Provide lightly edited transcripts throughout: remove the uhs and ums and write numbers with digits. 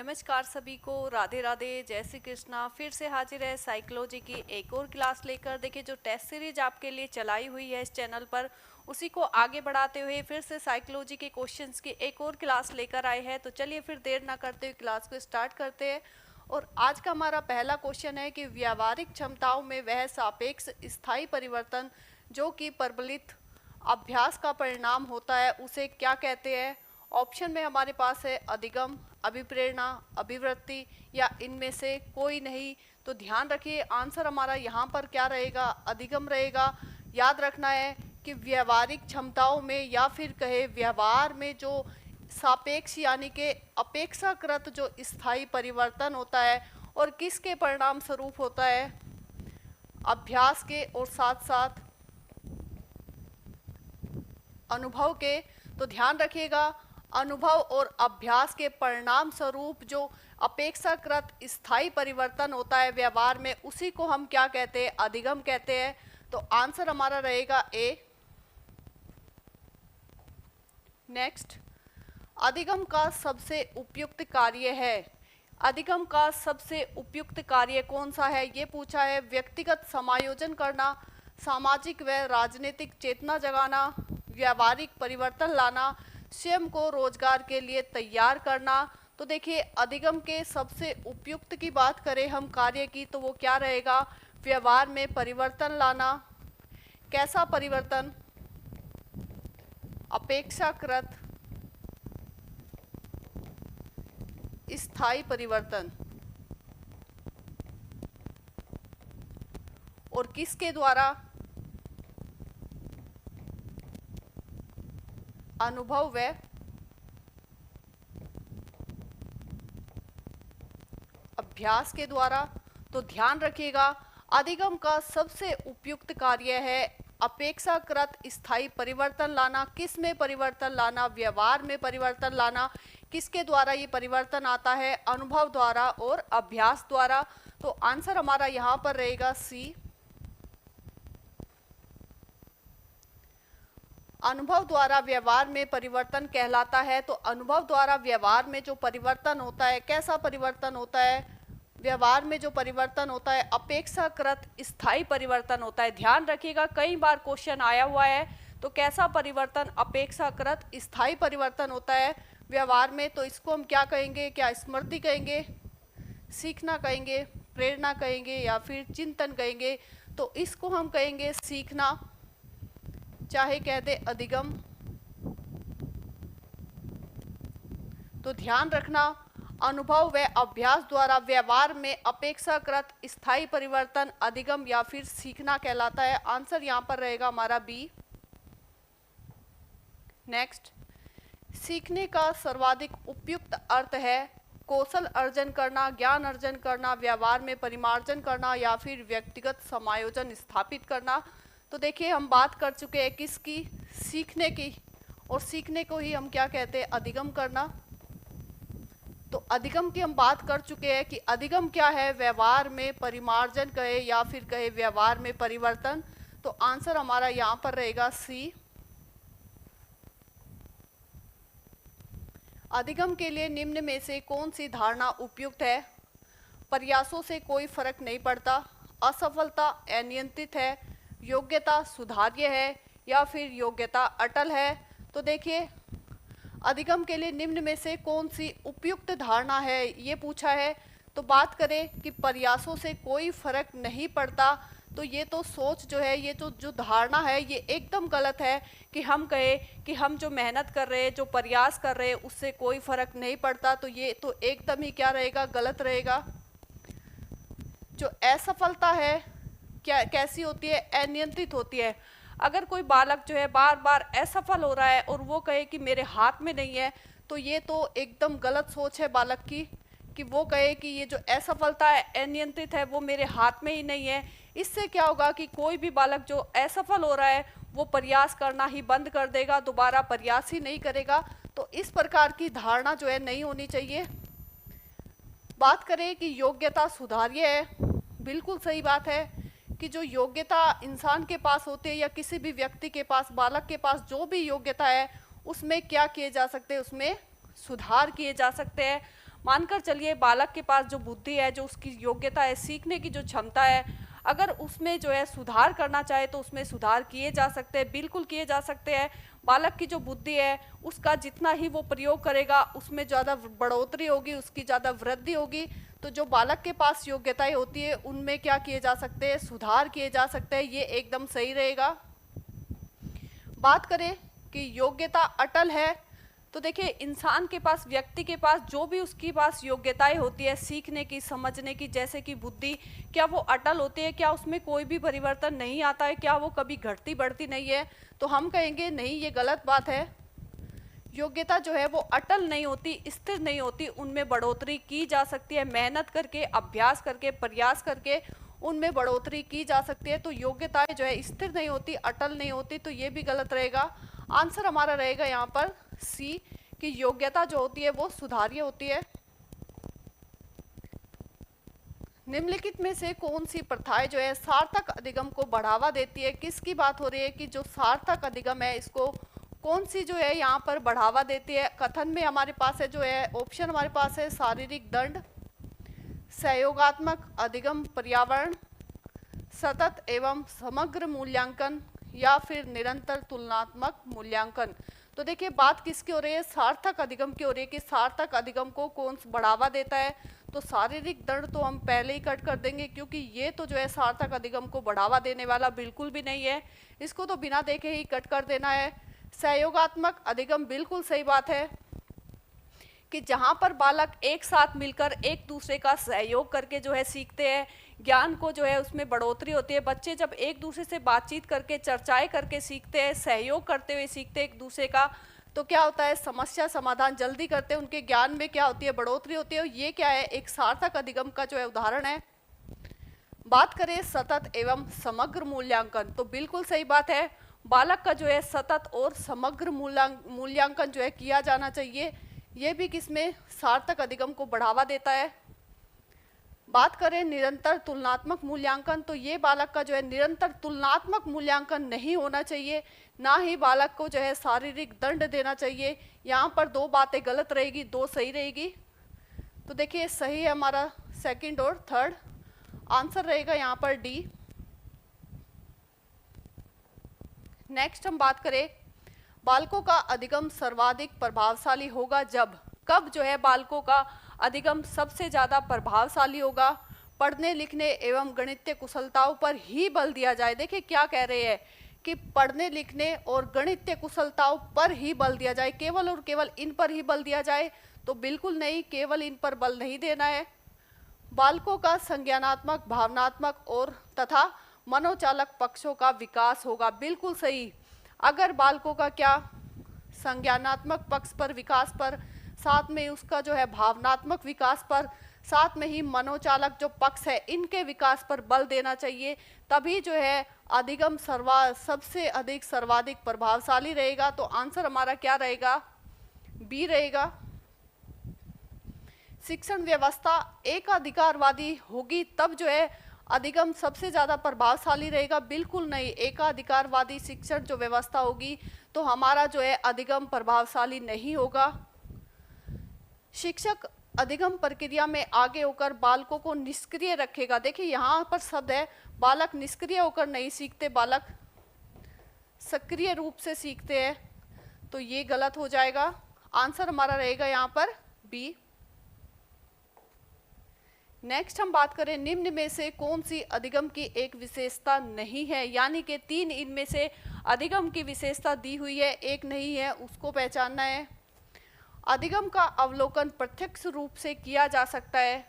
नमस्कार सभी को, राधे राधे, जय श्री कृष्णा। फिर से हाजिर है साइकोलॉजी की एक और क्लास लेकर। देखिए, जो टेस्ट सीरीज आपके लिए चलाई हुई है इस चैनल पर, उसी को आगे बढ़ाते हुए फिर से साइकोलॉजी के क्वेश्चंस की एक और क्लास लेकर आए हैं। तो चलिए फिर देर ना करते हुए क्लास को स्टार्ट करते हैं। और आज का हमारा पहला क्वेश्चन है कि व्यावहारिक क्षमताओं में वह सापेक्ष स्थायी परिवर्तन जो कि प्रबलित अभ्यास का परिणाम होता है उसे क्या कहते हैं। ऑप्शन में हमारे पास है अधिगम, अभिप्रेरणा, अभिवृत्ति या इनमें से कोई नहीं। तो ध्यान रखिए, आंसर हमारा यहाँ पर क्या रहेगा, अधिगम रहेगा। याद रखना है कि व्यवहारिक क्षमताओं में या फिर कहे व्यवहार में जो सापेक्ष यानी कि अपेक्षाकृत जो स्थायी परिवर्तन होता है और किसके परिणाम स्वरूप होता है, अभ्यास के और साथ साथ अनुभव के। तो ध्यान रखिएगा, अनुभव और अभ्यास के परिणाम स्वरूप जो अपेक्षाकृत स्थायी परिवर्तन होता है व्यवहार में, उसी को हम क्या कहते हैं, अधिगम कहते हैं। तो आंसर हमारा रहेगा ए। नेक्स्ट, अधिगम का सबसे उपयुक्त कार्य है। अधिगम का सबसे उपयुक्त कार्य कौन सा है, ये पूछा है। व्यक्तिगत समायोजन करना, सामाजिक व राजनीतिक चेतना जगाना, व्यावहारिक परिवर्तन लाना, स्वयं को रोजगार के लिए तैयार करना। तो देखिए, अधिगम के सबसे उपयुक्त की बात करें हम कार्य की, तो वो क्या रहेगा, व्यवहार में परिवर्तन लाना। कैसा परिवर्तन, अपेक्षाकृत स्थायी परिवर्तन। और किसके द्वारा, अनुभव व अभ्यास के द्वारा। तो ध्यान रखिएगा, अधिगम का सबसे उपयुक्त कार्य है अपेक्षाकृत स्थायी परिवर्तन लाना। किस में परिवर्तन लाना, व्यवहार में परिवर्तन लाना। किसके द्वारा ये परिवर्तन आता है, अनुभव द्वारा और अभ्यास द्वारा। तो आंसर हमारा यहाँ पर रहेगा सी। अनुभव द्वारा व्यवहार में परिवर्तन कहलाता है। तो अनुभव द्वारा व्यवहार में जो परिवर्तन होता है, कैसा परिवर्तन होता है, व्यवहार में जो परिवर्तन होता है अपेक्षाकृत स्थायी परिवर्तन होता है। ध्यान रखिएगा, कई बार क्वेश्चन आया हुआ है। तो कैसा परिवर्तन, अपेक्षाकृत स्थायी परिवर्तन होता है व्यवहार में। तो इसको हम क्या कहेंगे, क्या स्मृति कहेंगे, सीखना कहेंगे, प्रेरणा कहेंगे या फिर चिंतन कहेंगे। तो इसको हम कहेंगे सीखना, चाहे कह दे अधिगम। तो ध्यान रखना, अनुभव व अभ्यास द्वारा व्यवहार में अपेक्षाकृत स्थायी परिवर्तन अधिगम या फिर सीखना कहलाता है। आंसर यहाँ पर रहेगा हमारा बी। नेक्स्ट, सीखने का सर्वाधिक उपयुक्त अर्थ है कौशल अर्जन करना, ज्ञान अर्जन करना, व्यवहार में परिमार्जन करना या फिर व्यक्तिगत समायोजन स्थापित करना। तो देखिए, हम बात कर चुके हैं किसकी, सीखने की। और सीखने को ही हम क्या कहते हैं, अधिगम करना। तो अधिगम की हम बात कर चुके हैं कि अधिगम क्या है, व्यवहार में परिमार्जन कहे या फिर कहे व्यवहार में परिवर्तन। तो आंसर हमारा यहाँ पर रहेगा सी। अधिगम के लिए निम्न में से कौन सी धारणा उपयुक्त है। प्रयासों से कोई फर्क नहीं पड़ता, असफलता अनियंत्रित है, योग्यता सुधार्य है या फिर योग्यता अटल है। तो देखिए, अधिगम के लिए निम्न में से कौन सी उपयुक्त धारणा है, ये पूछा है। तो बात करें कि प्रयासों से कोई फर्क नहीं पड़ता, तो ये तो सोच जो है, ये तो जो धारणा है, ये एकदम गलत है कि हम कहें कि हम जो मेहनत कर रहे हैं, जो प्रयास कर रहे हैं, उससे कोई फर्क नहीं पड़ता। तो ये तो एकदम ही क्या रहेगा, गलत रहेगा। जो असफलता है क्या कैसी होती है, अनियंत्रित होती है। अगर कोई बालक जो है बार बार असफल हो रहा है और वो कहे कि मेरे हाथ में नहीं है, तो ये तो एकदम गलत सोच है बालक की, कि वो कहे कि ये जो असफलता है, अनियंत्रित है, वो मेरे हाथ में ही नहीं है। इससे क्या होगा कि कोई भी बालक जो असफल हो रहा है वो प्रयास करना ही बंद कर देगा, दोबारा प्रयास ही नहीं करेगा। तो इस प्रकार की धारणा जो है नहीं होनी चाहिए। बात करें कि योग्यता सुधार्य है, बिल्कुल सही बात है कि जो योग्यता इंसान के पास होती है या किसी भी व्यक्ति के पास, बालक के पास जो भी योग्यता है, उसमें क्या किए जा सकते हैं, उसमें सुधार किए जा सकते हैं। मानकर चलिए बालक के पास जो बुद्धि है, जो उसकी योग्यता है, सीखने की जो क्षमता है, अगर उसमें जो है सुधार करना चाहे तो उसमें सुधार किए जा सकते हैं, बिल्कुल किए जा सकते हैं। बालक की जो बुद्धि है उसका जितना ही वो प्रयोग करेगा उसमें ज़्यादा बढ़ोतरी होगी, उसकी ज़्यादा वृद्धि होगी। तो जो बालक के पास योग्यताएं होती है उनमें क्या किए जा सकते हैं, सुधार किए जा सकते हैं, ये एकदम सही रहेगा। बात करें कि योग्यता अटल है, तो देखिए इंसान के पास, व्यक्ति के पास जो भी उसके पास योग्यताएं होती है सीखने की, समझने की, जैसे कि बुद्धि, क्या वो अटल होती है? क्या उसमें कोई भी परिवर्तन नहीं आता है? क्या वो कभी घटती बढ़ती नहीं है? तो हम कहेंगे नहीं, ये गलत बात है। योग्यता जो है वो अटल नहीं होती, स्थिर नहीं होती, उनमें बढ़ोतरी की जा सकती है, मेहनत करके, अभ्यास करके, प्रयास करके उनमें बढ़ोतरी की जा सकती है। तो योग्यताएं जो है स्थिर नहीं होती, अटल नहीं होती, तो ये भी गलत रहेगा। आंसर हमारा रहेगा यहाँ पर सी, कि योग्यता जो होती है वो सुधार्य होती है। निम्नलिखित में से कौन सी प्रथाएं जो है सार्थक अधिगम को बढ़ावा देती है? किसकी बात हो रही है कि जो सार्थक अधिगम है इसको कौन सी जो है यहाँ पर बढ़ावा देती है? कथन में हमारे पास है जो है ऑप्शन हमारे पास है शारीरिक दंड, सहयोगात्मक अधिगम, पर्यावरण, सतत एवं समग्र मूल्यांकन, या फिर निरंतर तुलनात्मक मूल्यांकन। तो देखिए बात किसकी हो रही है? सार्थक अधिगम की हो रही है कि सार्थक अधिगम को कौन बढ़ावा देता है। तो शारीरिक दंड तो हम पहले ही कट कर देंगे, क्योंकि ये तो जो है सार्थक अधिगम को बढ़ावा देने वाला बिल्कुल भी नहीं है, इसको तो बिना देखे ही कट कर देना है। सहयोगात्मक अधिगम बिल्कुल सही बात है कि जहाँ पर बालक एक साथ मिलकर एक दूसरे का सहयोग करके जो है सीखते हैं, ज्ञान को जो है उसमें बढ़ोतरी होती है। बच्चे जब एक दूसरे से बातचीत करके, चर्चाएं करके सीखते हैं, सहयोग करते हुए सीखते हैं एक दूसरे का, तो क्या होता है, समस्या समाधान जल्दी करते हैं, उनके ज्ञान में क्या होती है, बढ़ोतरी होती है। ये क्या है, एक सार्थक अधिगम का जो है उदाहरण है। बात करें सतत एवं समग्र मूल्यांकन, तो बिल्कुल सही बात है, बालक का जो है सतत और समग्र मूल्यांकन जो है किया जाना चाहिए। ये भी किसमें, सार्थक अधिगम को बढ़ावा देता है। बात करें निरंतर तुलनात्मक मूल्यांकन, तो ये बालक का जो है निरंतर तुलनात्मक मूल्यांकन नहीं होना चाहिए, ना ही बालक को जो है शारीरिक दंड देना चाहिए। यहाँ पर दो बातें गलत रहेगी, दो सही रहेगी। तो देखिए सही है हमारा सेकंड और थर्ड, आंसर रहेगा यहाँ पर डी। नेक्स्ट हम बात करें, बालकों का अधिगम सर्वाधिक प्रभावशाली होगा जब, कब जो है बालकों का अधिगम सबसे ज़्यादा प्रभावशाली होगा? पढ़ने लिखने एवं गणितीय कुशलताओं पर ही बल दिया जाए। देखिए क्या कह रहे हैं कि पढ़ने लिखने और गणितीय कुशलताओं पर ही बल दिया जाए, केवल और केवल इन पर ही बल दिया जाए? तो बिल्कुल नहीं, केवल इन पर बल नहीं देना है। बालकों का संज्ञानात्मक, भावनात्मक और तथा मनोचालक पक्षों का विकास होगा। बिल्कुल सही, अगर बालकों का क्या, संज्ञानात्मक पक्ष पर, विकास पर, साथ में उसका जो है भावनात्मक विकास पर, साथ में ही मनोचालक जो पक्ष है इनके विकास पर बल देना चाहिए, तभी जो है अधिगम सबसे अधिक सर्वाधिक प्रभावशाली रहेगा। तो आंसर हमारा क्या रहेगा, बी रहेगा। शिक्षण व्यवस्था एकाधिकारवादी होगी तब जो है अधिगम सबसे ज्यादा प्रभावशाली रहेगा? बिल्कुल नहीं, एकाधिकारवादी शिक्षण जो व्यवस्था होगी तो हमारा जो है अधिगम प्रभावशाली नहीं होगा। शिक्षक अधिगम प्रक्रिया में आगे होकर बालकों को निष्क्रिय रखेगा। देखिए यहाँ पर शब्द है, बालक निष्क्रिय होकर नहीं सीखते, बालक सक्रिय रूप से सीखते हैं, तो ये गलत हो जाएगा। आंसर हमारा रहेगा यहाँ पर बी। नेक्स्ट हम बात करें, निम्न में से कौन सी अधिगम की एक विशेषता नहीं है? यानी कि तीन इनमें से अधिगम की विशेषता दी हुई है, एक नहीं है, उसको पहचानना है। अधिगम का अवलोकन प्रत्यक्ष रूप से किया जा सकता है।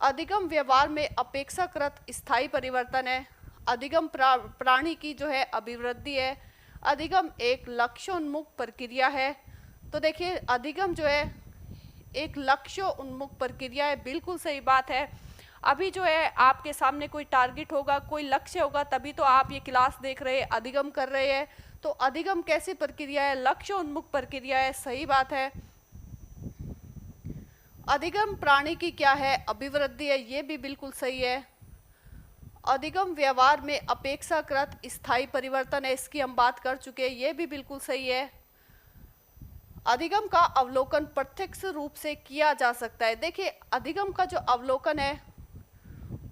अधिगम व्यवहार में अपेक्षाकृत स्थायी परिवर्तन है। अधिगम प्राणी की जो है अभिवृद्धि है। अधिगम एक लक्ष्योन्मुख प्रक्रिया है। तो देखिए अधिगम जो है एक लक्ष्य उन्मुख प्रक्रिया है, बिल्कुल सही बात है। अभी जो है आपके सामने कोई टारगेट होगा, कोई लक्ष्य होगा, तभी तो आप ये क्लास देख रहे हैं, अधिगम कर रहे हैं। तो अधिगम कैसी प्रक्रिया है? लक्ष्य उन्मुख प्रक्रिया है, सही बात है। अधिगम प्राणी की क्या है? अभिवृद्धि है, ये भी बिल्कुल सही है। अधिगम व्यवहार में अपेक्षाकृत स्थायी परिवर्तन है, इसकी हम बात कर चुके हैं, ये भी बिल्कुल सही है। अधिगम का अवलोकन प्रत्यक्ष रूप से किया जा सकता है। देखिए अधिगम का जो अवलोकन है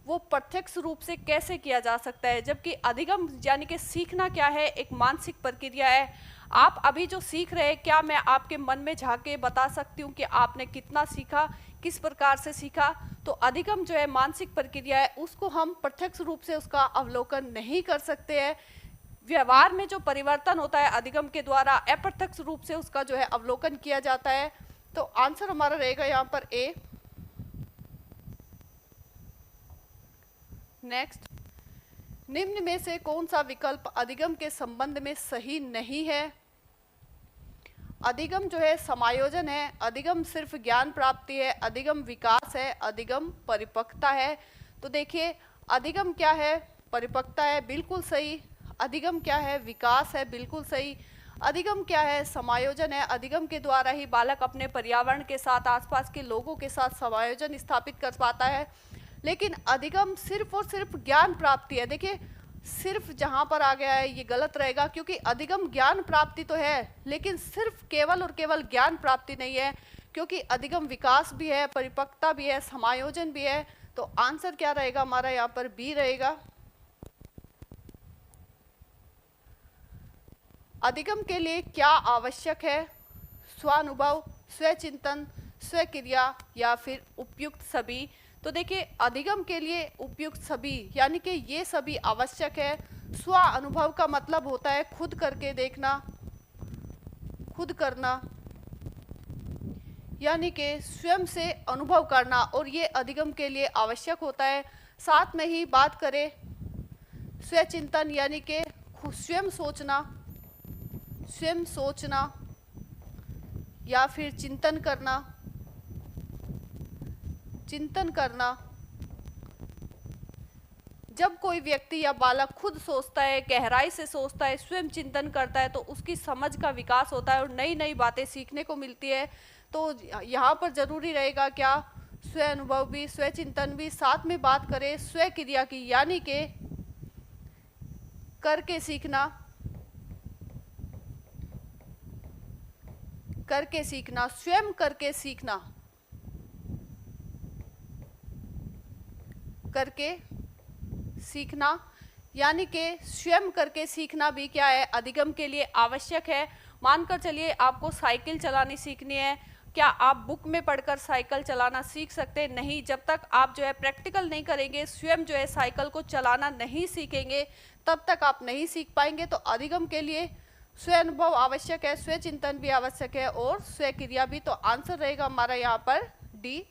वो प्रत्यक्ष रूप से कैसे किया जा सकता है, जबकि अधिगम यानी कि सीखना क्या है, एक मानसिक प्रक्रिया है। आप अभी जो सीख रहे हैं, क्या मैं आपके मन में झांके बता सकती हूँ कि आपने कितना सीखा, किस प्रकार से सीखा? तो अधिगम जो है मानसिक प्रक्रिया है, उसको हम प्रत्यक्ष रूप से उसका अवलोकन नहीं कर सकते हैं। व्यवहार में जो परिवर्तन होता है अधिगम के द्वारा अप्रत्यक्ष रूप से उसका जो है अवलोकन किया जाता है। तो आंसर हमारा रहेगा यहाँ पर ए। नेक्स्ट, निम्न में से कौन सा विकल्प अधिगम के संबंध में सही नहीं है? अधिगम जो है समायोजन है, अधिगम सिर्फ ज्ञान प्राप्ति है, अधिगम विकास है, अधिगम परिपक्वता है। तो देखिए अधिगम क्या है? परिपक्वता है, बिल्कुल सही। अधिगम क्या है? विकास है, बिल्कुल सही। अधिगम क्या है? समायोजन है। अधिगम के द्वारा ही बालक अपने पर्यावरण के साथ, आसपास के लोगों के साथ समायोजन स्थापित कर पाता है। लेकिन अधिगम सिर्फ और सिर्फ ज्ञान प्राप्ति है। देखिए सिर्फ जहां पर आ गया है ये गलत रहेगा, क्योंकि अधिगम ज्ञान प्राप्ति तो है लेकिन सिर्फ केवल और केवल ज्ञान प्राप्ति नहीं है, क्योंकि अधिगम विकास भी है, परिपक्वता भी है, समायोजन भी है। तो आंसर क्या रहेगा हमारा यहाँ पर? बी रहेगा। अधिगम के लिए क्या आवश्यक है? स्वानुभव, स्वचिंतन, स्वक्रिया या फिर उपयुक्त सभी? तो देखिए अधिगम के लिए उपयुक्त सभी यानी कि ये सभी आवश्यक है। स्व अनुभव का मतलब होता है खुद करके देखना, खुद करना, यानी कि स्वयं से अनुभव करना, और ये अधिगम के लिए आवश्यक होता है। साथ में ही बात करें स्वचिंतन यानी कि स्वयं सोचना, स्वयं सोचना या फिर चिंतन करना, चिंतन करना। जब कोई व्यक्ति या बालक खुद सोचता है, गहराई से सोचता है, स्वयं चिंतन करता है, तो उसकी समझ का विकास होता है और नई नई बातें सीखने को मिलती है। तो यहाँ पर जरूरी रहेगा क्या? स्व अनुभव भी, स्व चिंतन भी। साथ में बात करें स्व क्रिया की यानी कि करके सीखना, करके सीखना, स्वयं करके सीखना, करके सीखना, यानी कि स्वयं करके सीखना भी क्या है? अधिगम के लिए आवश्यक है। मानकर चलिए आपको साइकिल चलानी सीखनी है, क्या आप बुक में पढ़कर साइकिल चलाना सीख सकते हैं? नहीं। जब तक आप जो है प्रैक्टिकल नहीं करेंगे, स्वयं जो है साइकिल को चलाना नहीं सीखेंगे, तब तक आप नहीं सीख पाएंगे। तो अधिगम के लिए स्व अनुभव आवश्यक है, स्व चिंतन भी आवश्यक है और स्व क्रिया भी। तो आंसर रहेगा हमारा यहाँ पर डी।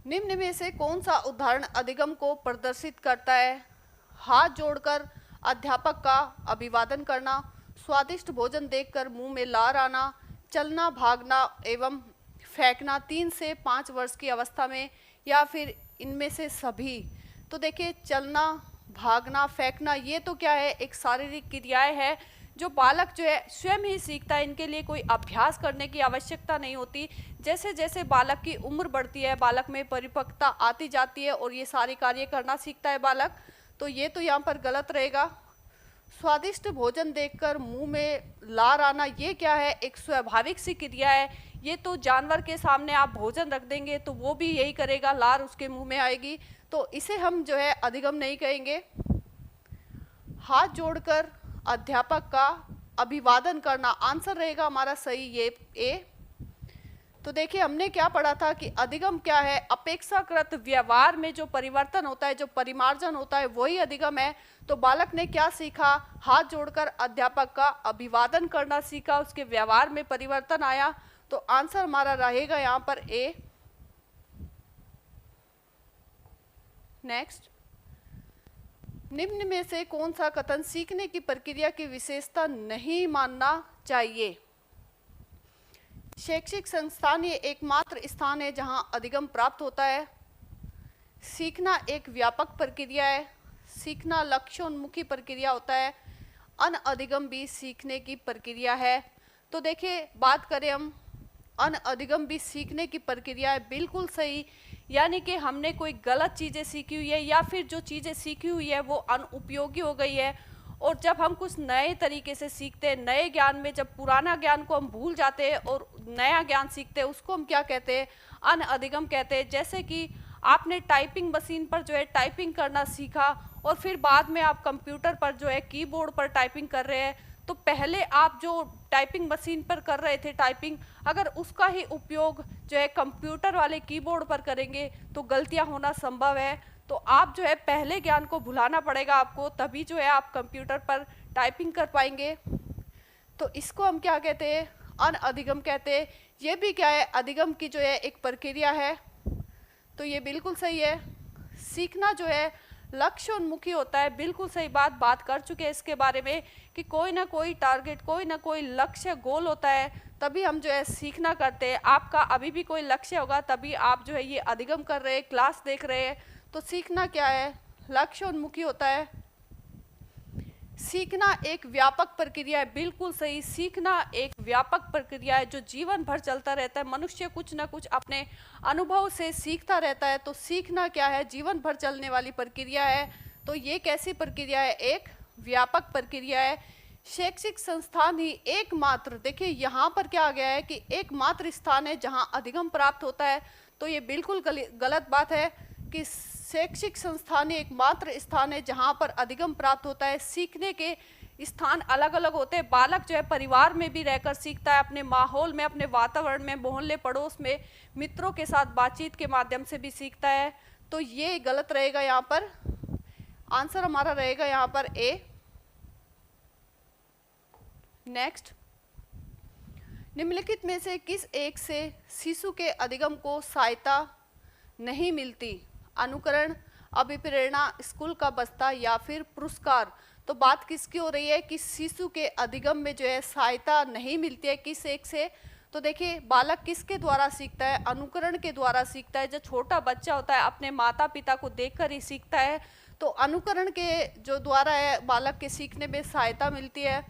निम्न में से कौन सा उदाहरण अधिगम को प्रदर्शित करता है? हाथ जोड़कर अध्यापक का अभिवादन करना, स्वादिष्ट भोजन देखकर मुंह में लार आना, चलना, भागना एवं फेंकना 3 से 5 वर्ष की अवस्था में, या फिर इनमें से सभी? तो देखिए चलना, भागना, फेंकना ये तो क्या है? एक शारीरिक क्रियाएं है जो बालक जो है स्वयं ही सीखता है। इनके लिए कोई अभ्यास करने की आवश्यकता नहीं होती। जैसे जैसे बालक की उम्र बढ़ती है, बालक में परिपक्वता आती जाती है और ये सारे कार्य करना सीखता है बालक। तो ये तो यहाँ पर गलत रहेगा। स्वादिष्ट भोजन देखकर मुंह में लार आना ये क्या है? एक स्वाभाविक सी क्रिया है। ये तो जानवर के सामने आप भोजन रख देंगे तो वो भी यही करेगा, लार उसके मुंह में आएगी। तो इसे हम जो है अधिगम नहीं कहेंगे। हाथ जोड़कर अध्यापक का अभिवादन करना, आंसर रहेगा हमारा सही ये ए। तो देखिए हमने क्या पढ़ा था कि अधिगम क्या है? अपेक्षाकृत व्यवहार में जो परिवर्तन होता है, जो परिमार्जन होता है, वही अधिगम है। तो बालक ने क्या सीखा? हाथ जोड़कर अध्यापक का अभिवादन करना सीखा, उसके व्यवहार में परिवर्तन आया। तो आंसर हमारा रहेगा यहाँ पर ए। नेक्स्ट, निम्न में से कौन सा कथन सीखने की प्रक्रिया की विशेषता नहीं मानना चाहिए? शैक्षिक संस्थान ये एकमात्र स्थान है जहां अधिगम प्राप्त होता है। सीखना एक व्यापक प्रक्रिया है। सीखना लक्ष्योन्मुखी प्रक्रिया होता है। अनअधिगम भी सीखने की प्रक्रिया है। तो देखिए बात करें हम, अनअधिगम भी सीखने की प्रक्रिया है, बिल्कुल सही। यानी कि हमने कोई गलत चीज़ें सीखी हुई है या फिर जो चीज़ें सीखी हुई है वो अनुपयोगी हो गई है और जब हम कुछ नए तरीके से सीखते हैं, नए ज्ञान में जब पुराना ज्ञान को हम भूल जाते हैं और नया ज्ञान सीखते हैं, उसको हम क्या कहते हैं, अनअधिगम कहते हैं। जैसे कि आपने टाइपिंग मशीन पर जो है टाइपिंग करना सीखा और फिर बाद में आप कंप्यूटर पर जो है कीबोर्ड पर टाइपिंग कर रहे हैं, तो पहले आप जो टाइपिंग मशीन पर कर रहे थे टाइपिंग, अगर उसका ही उपयोग जो है कंप्यूटर वाले कीबोर्ड पर करेंगे तो गलतियां होना संभव है। तो आप जो है पहले ज्ञान को भुलाना पड़ेगा आपको, तभी जो है आप कंप्यूटर पर टाइपिंग कर पाएंगे। तो इसको हम क्या कहते हैं, अनअधिगम कहते हैं। ये भी क्या है, अधिगम की जो है एक प्रक्रिया है। तो ये बिल्कुल सही है। सीखना जो है लक्ष्य उन्मुखी होता है, बिल्कुल सही बात कर चुके हैं इसके बारे में कि कोई ना कोई टारगेट, कोई ना कोई लक्ष्य गोल होता है, तभी हम जो है सीखना करते हैं। आपका अभी भी कोई लक्ष्य होगा तभी आप जो है ये अधिगम कर रहे हैं, क्लास देख रहे हैं। तो सीखना क्या है, लक्ष्य उन्मुखी होता है। सीखना एक व्यापक प्रक्रिया है, बिल्कुल सही। सीखना एक व्यापक प्रक्रिया है जो जीवन भर चलता रहता है। मनुष्य कुछ ना कुछ अपने अनुभव से सीखता रहता है। तो सीखना क्या है, जीवन भर चलने वाली प्रक्रिया है। तो ये कैसी प्रक्रिया है, एक व्यापक प्रक्रिया है। शैक्षिक संस्थान ही एकमात्र, देखिए यहाँ पर क्या आ गया है कि एकमात्र स्थान है जहाँ अधिगम प्राप्त होता है। तो ये बिल्कुल गलत बात है कि शैक्षिक संस्थान एकमात्र स्थान है जहाँ पर अधिगम प्राप्त होता है। सीखने के स्थान अलग अलग होते हैं। बालक जो है परिवार में भी रहकर सीखता है, अपने माहौल में, अपने वातावरण में, मोहल्ले पड़ोस में, मित्रों के साथ बातचीत के माध्यम से भी सीखता है। तो ये गलत रहेगा, यहाँ पर आंसर हमारा रहेगा यहाँ पर ए। नेक्स्ट, निम्नलिखित में से किस एक से शिशु के अधिगम को सहायता नहीं मिलती, अनुकरण, अभिप्रेरणा, स्कूल का बस्ता या फिर पुरस्कार। तो बात किसकी हो रही है कि शिशु के अधिगम में जो है सहायता नहीं मिलती है, किस एक से। तो देखिए बालक किसके द्वारा सीखता है, अनुकरण के द्वारा सीखता है। जो छोटा बच्चा होता है अपने माता पिता को देखकर ही सीखता है। तो अनुकरण के जो द्वारा है बालक के सीखने में सहायता मिलती है।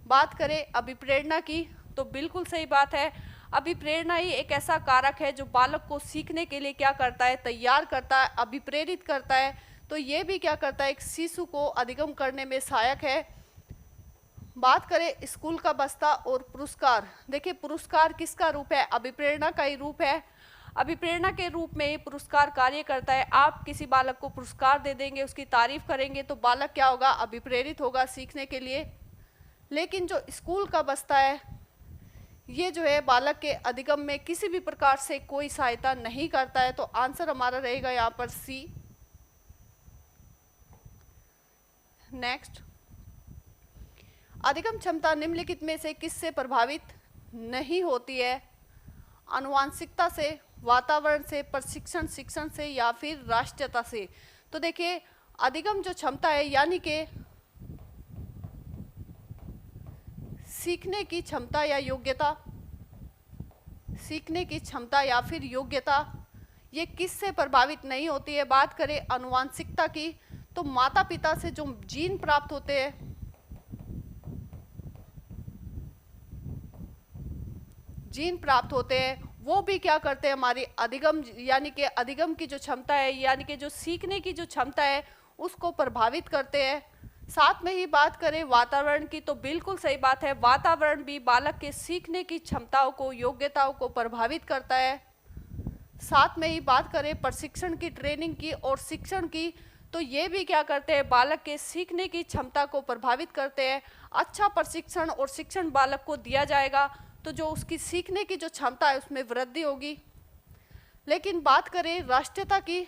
बात करें अभिप्रेरणा की, तो बिल्कुल सही बात है। अभिप्रेरणा ही एक ऐसा कारक है जो बालक को सीखने के लिए क्या करता है, तैयार करता है, अभिप्रेरित करता है। तो ये भी क्या करता है, एक शिशु को अधिगम करने में सहायक है। बात करें स्कूल का बस्ता और पुरस्कार, देखिए पुरस्कार किसका रूप है, अभिप्रेरणा का ही रूप है। अभिप्रेरणा के रूप में ही पुरस्कार कार्य करता है। आप किसी बालक को पुरस्कार दे देंगे, उसकी तारीफ करेंगे, तो बालक क्या होगा, अभिप्रेरित होगा सीखने के लिए। लेकिन जो स्कूल का बस्ता है ये जो है बालक के अधिगम में किसी भी प्रकार से कोई सहायता नहीं करता है। तो आंसर हमारा रहेगा यहाँ पर सी। नेक्स्ट, अधिगम क्षमता निम्नलिखित में से किससे प्रभावित नहीं होती है, आनुवांशिकता से, वातावरण से, प्रशिक्षण शिक्षण से या फिर राष्ट्रीयता से। तो देखिए अधिगम जो क्षमता है यानी कि सीखने की क्षमता या योग्यता, सीखने की क्षमता या फिर योग्यता, ये किससे प्रभावित नहीं होती है। बात करें आनुवांशिकता की, तो माता पिता से जो जीन प्राप्त होते हैं, जीन प्राप्त होते हैं, वो भी क्या करते हैं, हमारी अधिगम यानी कि अधिगम की जो क्षमता है यानी कि जो सीखने की जो क्षमता है उसको प्रभावित करते हैं। साथ में ही बात करें वातावरण की, तो बिल्कुल सही बात है, वातावरण भी बालक के सीखने की क्षमताओं को, योग्यताओं को प्रभावित करता है। साथ में ही बात करें प्रशिक्षण की, ट्रेनिंग की और शिक्षण की, तो ये भी क्या करते हैं, बालक के सीखने की क्षमता को प्रभावित करते हैं। अच्छा प्रशिक्षण और शिक्षण बालक को दिया जाएगा तो जो उसकी सीखने की जो क्षमता है उसमें वृद्धि होगी। लेकिन बात करें राष्ट्रीयता की,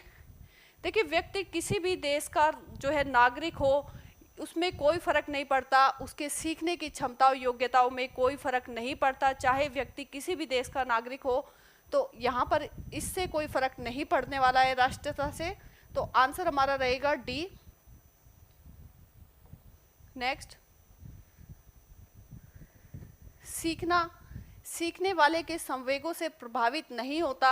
देखिए व्यक्ति किसी भी देश का जो है नागरिक हो, उसमें कोई फर्क नहीं पड़ता, उसके सीखने की क्षमताओं योग्यताओं में कोई फर्क नहीं पड़ता, चाहे व्यक्ति किसी भी देश का नागरिक हो। तो यहाँ पर इससे कोई फर्क नहीं पड़ने वाला है राष्ट्रीयता से। तो आंसर हमारा रहेगा डी। नेक्स्ट, सीखना सीखने वाले के संवेगों से प्रभावित नहीं होता,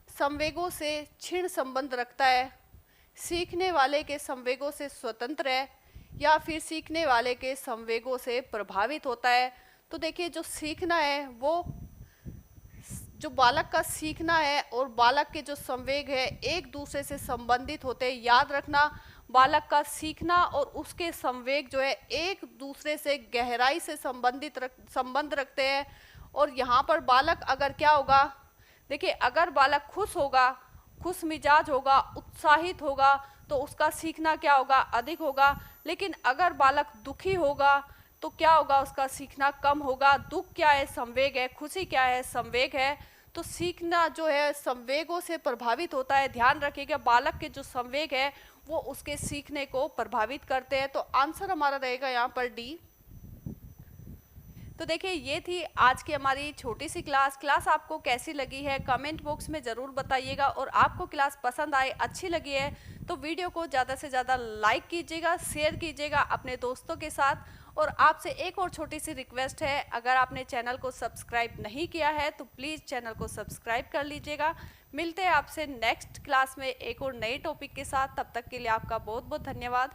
संवेगों से क्षीण संबंध रखता है, सीखने वाले के संवेगों से स्वतंत्र है या फिर सीखने वाले के संवेगों से प्रभावित होता है। तो देखिए जो सीखना है वो जो बालक का सीखना है और बालक के जो संवेग है एक दूसरे से संबंधित होते हैं। याद रखना बालक का सीखना और उसके संवेग जो है एक दूसरे से गहराई से संबंध रखते हैं। और यहाँ पर बालक अगर क्या होगा, देखिए अगर बालक खुश होगा, खुश मिजाज होगा, उत्साहित होगा, तो उसका सीखना क्या होगा, अधिक होगा। लेकिन अगर बालक दुखी होगा तो क्या होगा, उसका सीखना कम होगा। दुख क्या है, संवेग है, खुशी क्या है, संवेग है। तो सीखना जो है संवेगों से प्रभावित होता है। ध्यान रखिएगा, बालक के जो संवेग है वो उसके सीखने को प्रभावित करते हैं। तो आंसर हमारा रहेगा यहाँ पर डी। तो देखिए ये थी आज की हमारी छोटी सी क्लास आपको कैसी लगी है कमेंट बॉक्स में ज़रूर बताइएगा। और आपको क्लास पसंद आए, अच्छी लगी है तो वीडियो को ज़्यादा से ज़्यादा लाइक कीजिएगा, शेयर कीजिएगा अपने दोस्तों के साथ। और आपसे एक और छोटी सी रिक्वेस्ट है, अगर आपने चैनल को सब्सक्राइब नहीं किया है तो प्लीज़ चैनल को सब्सक्राइब कर लीजिएगा। मिलते हैं आपसे नेक्स्ट क्लास में एक और नए टॉपिक के साथ। तब तक के लिए आपका बहुत बहुत धन्यवाद।